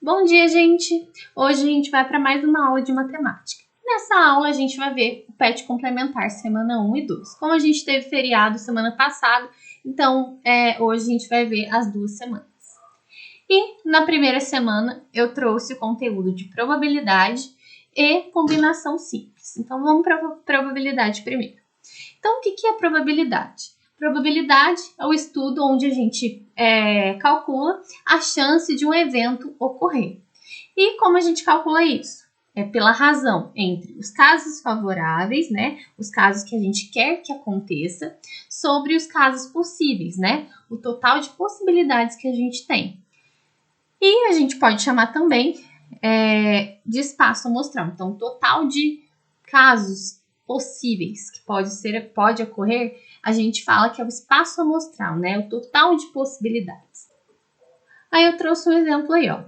Bom dia, gente! Hoje a gente vai para mais uma aula de matemática. Nessa aula a gente vai ver o PET complementar semana 1 e 2. Como a gente teve feriado semana passada, então hoje a gente vai ver as duas semanas. E na primeira semana eu trouxe o conteúdo de probabilidade e combinação simples. Então vamos para a probabilidade primeiro. Então o que é probabilidade? Probabilidade é o estudo onde a gente calcula a chance de um evento ocorrer. E como a gente calcula isso? É pela razão entre os casos favoráveis, né? Os casos que a gente quer que aconteça, sobre os casos possíveis, né? O total de possibilidades que a gente tem. E a gente pode chamar também de espaço amostral. Então, o total de casos possíveis que pode ocorrer, a gente fala que é o espaço amostral, né? O total de possibilidades. Aí eu trouxe um exemplo aí, ó.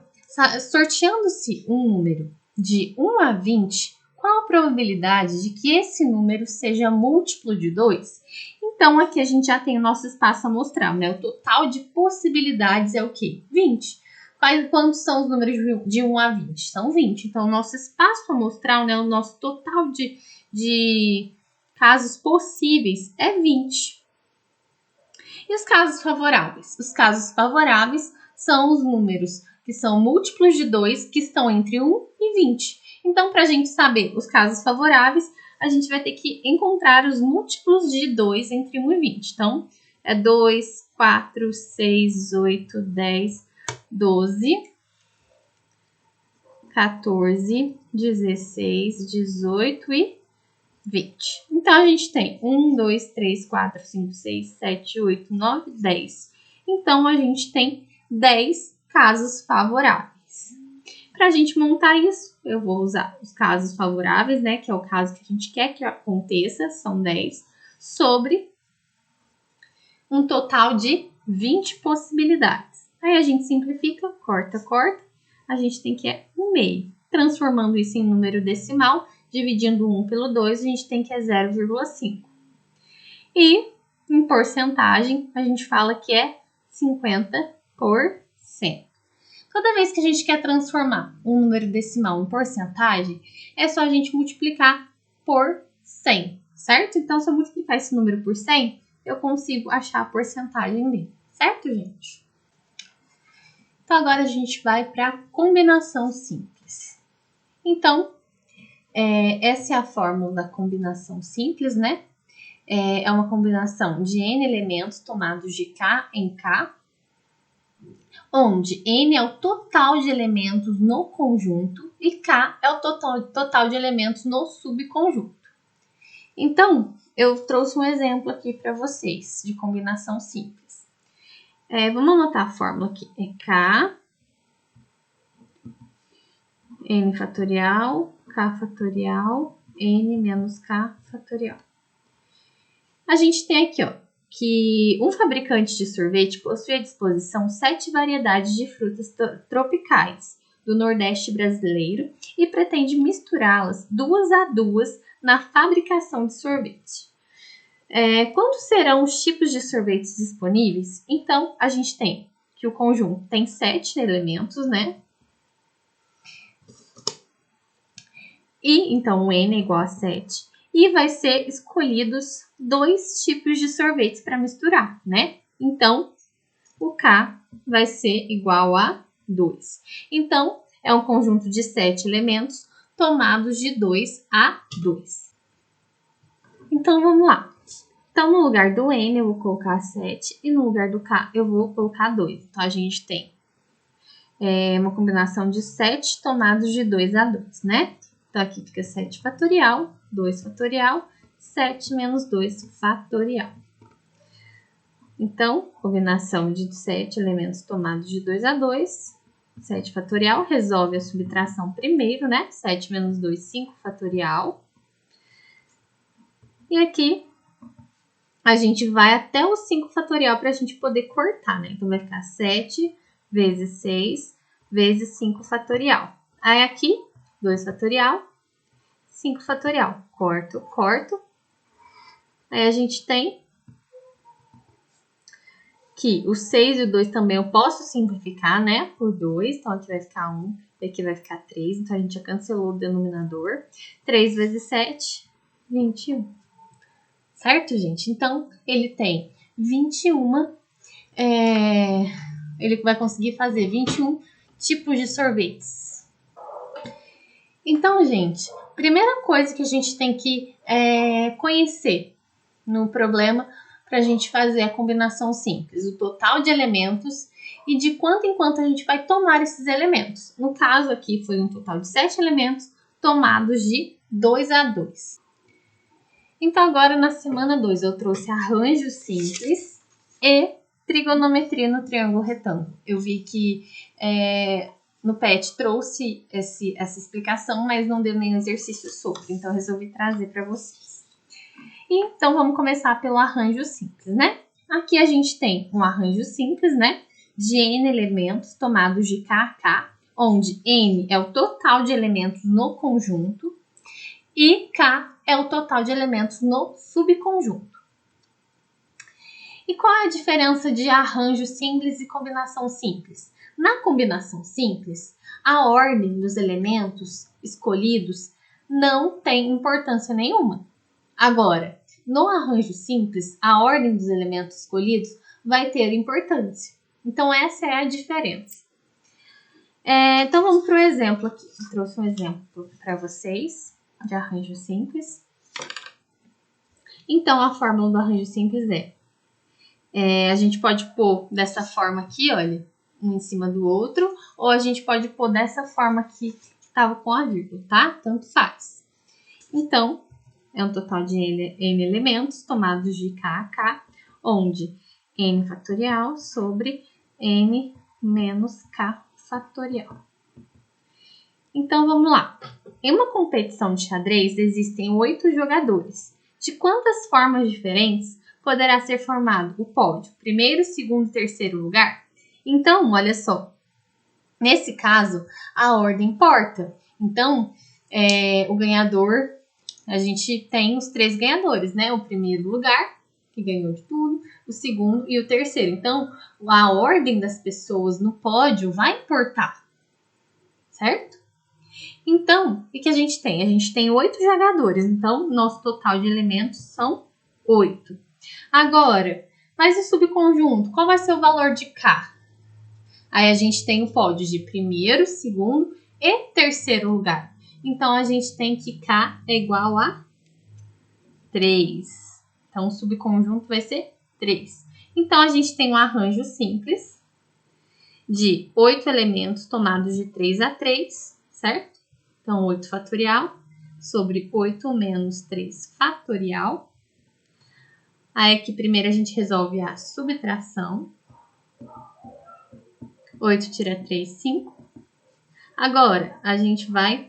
Sorteando-se um número de 1 a 20, qual a probabilidade de que esse número seja múltiplo de 2? Então, aqui a gente já tem o nosso espaço amostral, né? O total de possibilidades é o quê? 20. Quantos são os números de 1 a 20? São 20. Então, o nosso espaço amostral, né? O nosso total de casos possíveis é 20. E os casos favoráveis? Os casos favoráveis são os números que são múltiplos de 2, que estão entre 1 e 20. Então, para a gente saber os casos favoráveis, a gente vai ter que encontrar os múltiplos de 2 entre 1 e 20. Então, é 2, 4, 6, 8, 10, 12, 14, 16, 18 e 20. Então, a gente tem 1, 2, 3, 4, 5, 6, 7, 8, 9, 10. Então, a gente tem 10 casos favoráveis. Para a gente montar isso, eu vou usar os casos favoráveis, né? Que é o caso que a gente quer que aconteça, são 10, sobre um total de 20 possibilidades. Aí a gente simplifica, corta, a gente tem que 1/2. Transformando isso em número decimal, dividindo 1 pelo 2, a gente tem que 0,5. E em porcentagem, a gente fala que é 50%. Toda vez que a gente quer transformar um número decimal em porcentagem, é só a gente multiplicar por 100, certo? Então, se eu multiplicar esse número por 100, eu consigo achar a porcentagem dele, certo, gente? Então, agora a gente vai para a combinação simples. Então, essa é a fórmula da combinação simples, né? É uma combinação de N elementos tomados de K em K, onde N é o total de elementos no conjunto e K é o total de elementos no subconjunto. Então, eu trouxe um exemplo aqui para vocês de combinação simples. Vamos anotar a fórmula aqui. É K, N fatorial, K fatorial, N menos K fatorial. A gente tem aqui, ó, que um fabricante de sorvete possui à disposição 7 variedades de frutas tropicais do Nordeste brasileiro e pretende misturá-las 2 a 2 na fabricação de sorvete. Quantos serão os tipos de sorvetes disponíveis? Então, a gente tem que o conjunto tem 7 elementos, né? E, então, o N é igual a 7. E vai ser escolhidos 2 tipos de sorvetes para misturar, né? Então, o K vai ser igual a 2. Então, é um conjunto de 7 elementos tomados de 2 a 2. Então, vamos lá. Então, no lugar do N, eu vou colocar 7 e no lugar do K, eu vou colocar 2. Então, a gente tem uma combinação de 7 tomados de 2 a 2, né? Então, aqui fica 7 fatorial, 2 fatorial, 7 menos 2 fatorial. Então, combinação de 7 elementos tomados de 2 a 2, 7 fatorial, resolve a subtração primeiro, né? 7 menos 2, 5 fatorial. E aqui, a gente vai até o 5 fatorial para a gente poder cortar, né? Então, vai ficar 7 vezes 6 vezes 5 fatorial. Aí, aqui, 2 fatorial, 5 fatorial. Corto. Aí, a gente tem que o 6 e o 2 também eu posso simplificar, né? Por 2, então aqui vai ficar 1, e aqui vai ficar 3, então a gente já cancelou o denominador. 3 vezes 7, 21. Certo, gente? Então, ele tem 21, ele vai conseguir fazer 21 tipos de sorvetes. Então, gente, primeira coisa que a gente tem que conhecer no problema para a gente fazer a combinação simples, o total de elementos e de quanto em quanto a gente vai tomar esses elementos. No caso aqui foi um total de 7 elementos tomados de 2 a 2. Então agora na semana 2 eu trouxe arranjo simples e trigonometria no triângulo retângulo. Eu vi que no PET trouxe essa explicação, mas não deu nenhum exercício sobre, então eu resolvi trazer para vocês. Então, vamos começar pelo arranjo simples, né? Aqui a gente tem um arranjo simples, né? De N elementos tomados de K a K, onde N é o total de elementos no conjunto e K é o total de elementos no subconjunto. E qual é a diferença de arranjo simples e combinação simples? Na combinação simples, a ordem dos elementos escolhidos não tem importância nenhuma. Agora, no arranjo simples, a ordem dos elementos escolhidos vai ter importância. Então, essa é a diferença. Então, vamos para o exemplo aqui. Eu trouxe um exemplo para vocês de arranjo simples. Então, a fórmula do arranjo simples a gente pode pôr dessa forma aqui, olha, um em cima do outro, ou a gente pode pôr dessa forma aqui que estava com a vírgula, tá? Tanto faz. Então, é um total de N elementos tomados de K a K, onde N fatorial sobre N menos K fatorial. Então, vamos lá. Em uma competição de xadrez, existem 8 jogadores. De quantas formas diferentes poderá ser formado o pódio? Primeiro, segundo e terceiro lugar? Então, olha só. Nesse caso, a ordem importa. Então, o ganhador... A gente tem os 3 ganhadores, né? O primeiro lugar, que ganhou de tudo, o segundo e o terceiro. Então, a ordem das pessoas no pódio vai importar, certo? Então, o que a gente tem? A gente tem 8 jogadores, então, nosso total de elementos são 8. Agora, mas o subconjunto, qual vai ser o valor de K? Aí a gente tem o pódio de primeiro, segundo e terceiro lugar. Então, a gente tem que K é igual a 3. Então, o subconjunto vai ser 3. Então, a gente tem um arranjo simples de 8 elementos tomados de 3 a 3, certo? Então, 8 fatorial sobre 8 menos 3 fatorial. Aí, aqui, primeiro, a gente resolve a subtração. 8 tira 3, 5. Agora, a gente vai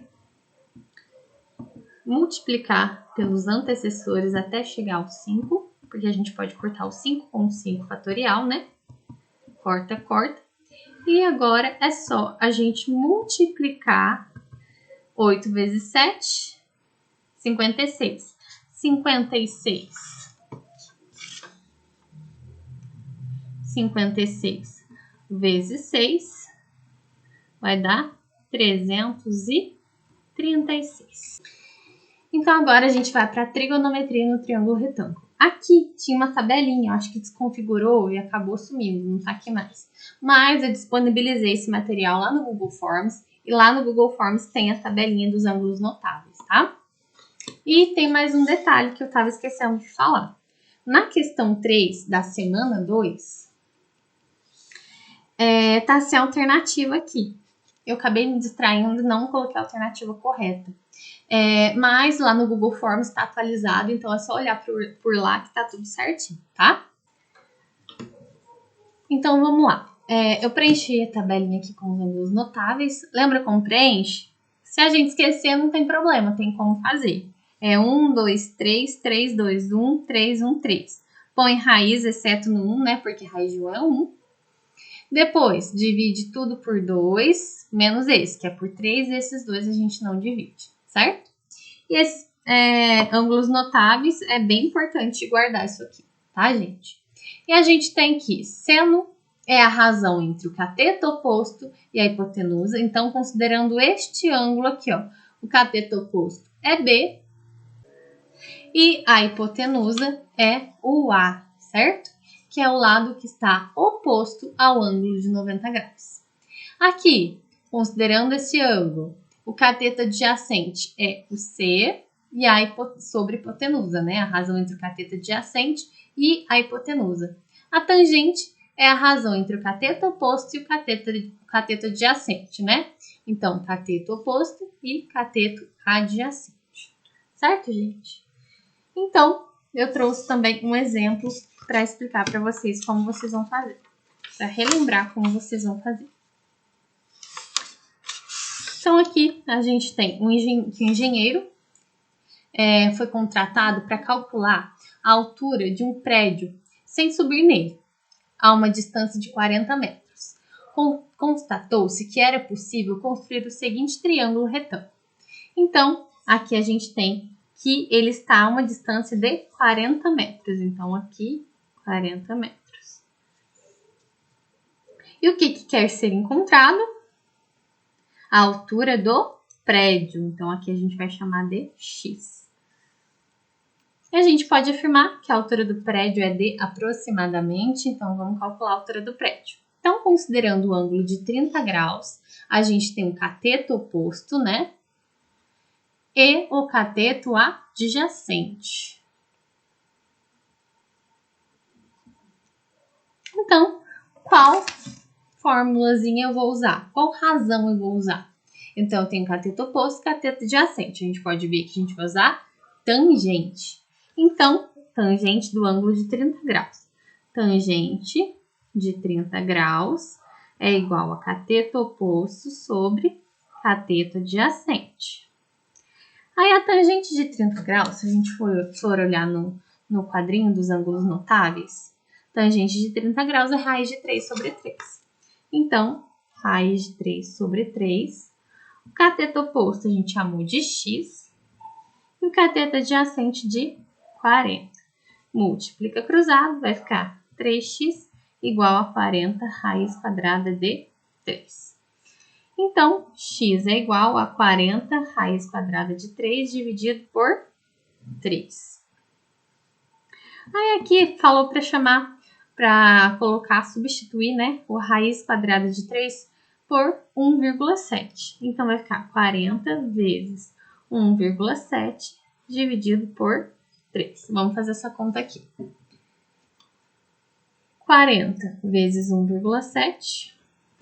multiplicar pelos antecessores até chegar ao 5, porque a gente pode cortar o 5 com o 5 fatorial, né? Corta, corta. E agora é só a gente multiplicar 8 vezes 7, 56. 56 vezes 6 vai dar 336. Então, agora a gente vai para a trigonometria no triângulo retângulo. Aqui tinha uma tabelinha, eu acho que desconfigurou e acabou sumindo, não está aqui mais. Mas eu disponibilizei esse material lá no Google Forms, e lá no Google Forms tem a tabelinha dos ângulos notáveis, tá? E tem mais um detalhe que eu estava esquecendo de falar. Na questão 3 da semana 2, tá sem alternativa aqui. Eu acabei me distraindo e não coloquei a alternativa correta. Mas lá no Google Forms está atualizado, então é só olhar por lá que tá tudo certinho, tá? Então vamos lá. Eu preenchi a tabelinha aqui com os ângulos notáveis. Lembra como preenche? Se a gente esquecer, não tem problema, tem como fazer. 1, 2, 3, 3, 2, 1, 3, 1, 3. Põe raiz, exceto no 1, né? Porque raiz de 1 é 1. Depois, divide tudo por 2, menos esse, que é por 3, e esses dois a gente não divide, certo? E esses ângulos notáveis, é bem importante guardar isso aqui, tá, gente? E a gente tem que seno é a razão entre o cateto oposto e a hipotenusa. Então, considerando este ângulo aqui, ó, o cateto oposto é B e a hipotenusa é o A, certo? Que é o lado que está oposto ao ângulo de 90 graus. Aqui, considerando esse ângulo, o cateto adjacente é o C e a sobre hipotenusa, né? A razão entre o cateto adjacente e a hipotenusa. A tangente é a razão entre o cateto oposto e o cateto adjacente, né? Então, cateto oposto e cateto adjacente. Certo, gente? Então, eu trouxe também um exemplo para explicar para vocês como vocês vão fazer. Para relembrar como vocês vão fazer. Então, aqui a gente tem um engenheiro foi contratado para calcular a altura de um prédio sem subir nele, a uma distância de 40 metros. Constatou-se que era possível construir o seguinte triângulo retângulo. Então, aqui a gente tem que ele está a uma distância de 40 metros. Então, aqui, 40 metros. E o que quer ser encontrado? A altura do prédio. Então, aqui a gente vai chamar de x. E a gente pode afirmar que a altura do prédio é de aproximadamente, então vamos calcular a altura do prédio. Então, considerando o ângulo de 30 graus, a gente tem um cateto oposto, né? E o cateto adjacente. Então, qual formulazinha eu vou usar? Qual razão eu vou usar? Então, eu tenho cateto oposto e cateto adjacente. A gente pode ver que a gente vai usar tangente. Então, tangente do ângulo de 30 graus. Tangente de 30 graus é igual a cateto oposto sobre cateto adjacente. Aí, a tangente de 30 graus, se a gente for olhar no quadrinho dos ângulos notáveis, tangente de 30 graus é raiz de 3 sobre 3. Então, raiz de 3 sobre 3. O cateto oposto a gente chamou de x. E o cateto adjacente de 40. Multiplica cruzado, vai ficar 3x igual a 40 raiz quadrada de 3. Então, x é igual a 40 raiz quadrada de 3 dividido por 3. Aí aqui falou para colocar, substituir, né, o raiz quadrada de 3 por 1,7. Então, vai ficar 40 vezes 1,7 dividido por 3. Vamos fazer essa conta aqui. 40 vezes 1,7,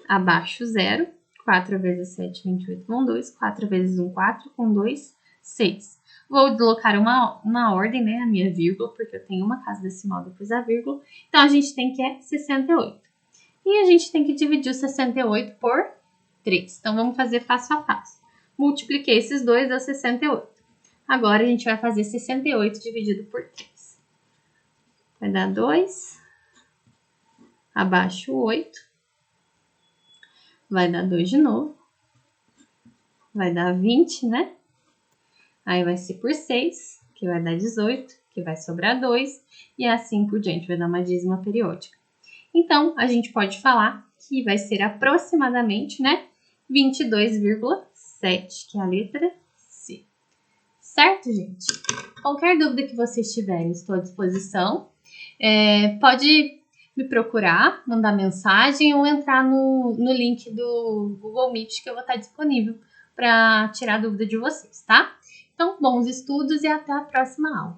abaixo 0. 4 vezes 7, 28 com 2. 4 vezes 1, 4 com 2, 6. Vou deslocar uma ordem, né, a minha vírgula, porque eu tenho uma casa decimal depois da vírgula. Então, a gente tem que é 68. E a gente tem que dividir o 68 por 3. Então, vamos fazer passo a passo. Multipliquei esses dois, deu 68. Agora, a gente vai fazer 68 dividido por 3. Vai dar 2, abaixo 8. Vai dar 2 de novo. Vai dar 20, né? Aí vai ser por 6, que vai dar 18, que vai sobrar 2. E assim por diante, vai dar uma dízima periódica. Então, a gente pode falar que vai ser aproximadamente, né? 22,7, que é a letra C. Certo, gente? Qualquer dúvida que vocês tiverem, estou à disposição. Pode me procurar, mandar mensagem ou entrar no link do Google Meet que eu vou estar disponível para tirar a dúvida de vocês, tá? Então, bons estudos e até a próxima aula.